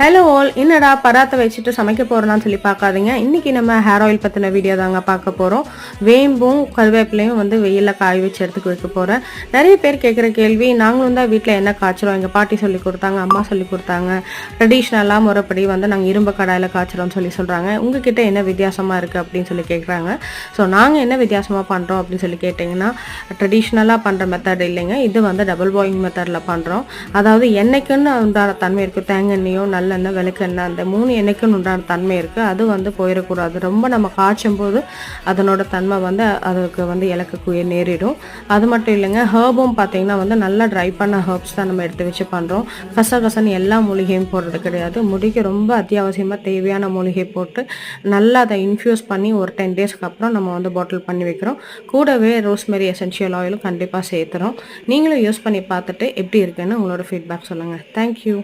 Hello all, என்னடா பராத்தை வச்சுட்டு சமைக்க போகிறோன்னு சொல்லி பார்க்காதீங்க. இன்றைக்கி நம்ம ஹேர் ஆயில் பற்றின வீடியோ தாங்க பார்க்க போகிறோம். வேம்பும் கருவேப்பிலையும் வெயிலில் காய வச்சு எடுத்துக்க வைக்க போகிறேன். நிறைய பேர் கேட்குற கேள்வி, நாங்களும் தான் வீட்டில் என்ன காய்ச்சிரும், எங்கள் பாட்டி சொல்லி கொடுத்தாங்க, அம்மா சொல்லி கொடுத்தாங்க, ட்ரெடிஷ்னலாக முறைப்படி நாங்கள் இரும்பு கடாயில் காய்ச்சிரோன்னு சொல்லி சொல்கிறாங்க. உங்ககிட்ட என்ன வித்தியாசமாக இருக்குது அப்படின்னு சொல்லி கேட்குறாங்க. ஸோ நாங்கள் என்ன வித்தியாசமாக பண்ணுறோம் அப்படின்னு சொல்லி கேட்டிங்கன்னா, ட்ரெடிஷ்னலாக பண்ணுற மெத்தட் இல்லைங்க, இது டபுள் பாயிங் மெத்தடில் பண்ணுறோம். அதாவது எண்ணெய்க்குன்னு உண்டான தன்மை இருக்குது, தேங்காய் நல்லெண்ணெய், விளக்கெண்ணெய், அந்த 3 எண்ணெய்க்குன்னு உண்டான தன்மை இருக்குது. அது போயிடக்கூடாது. ரொம்ப நம்ம காய்ச்சும் போது அதனோட தன்மை அதுக்கு இலக்கு நேரிடும். அது மட்டும் இல்லைங்க, ஹர்பும் பார்த்தீங்கன்னா நல்லா ட்ரை பண்ண ஹர்ப்ஸ் தான் நம்ம எடுத்து வச்சு பண்ணுறோம். கசகசன்னு எல்லா மூலிகையும் போடுறது கிடையாது. முடிக்கு ரொம்ப அத்தியாவசியமாக தேவையான மூலிகை போட்டு நல்லா அதை இன்ஃப்யூஸ் பண்ணி ஒரு 10 டேஸ்க்கு அப்புறம் நம்ம பாட்டில் பண்ணி வைக்கிறோம். கூடவே ரோஸ்மெரி எசென்ஷியல் ஆயிலும் கண்டிப்பாக சேர்த்துறோம். நீங்களும் யூஸ் பண்ணி பார்த்துட்டு எப்படி இருக்குன்னு உங்களோட ஃபீட்பேக் சொல்லுங்கள். தேங்க்யூ.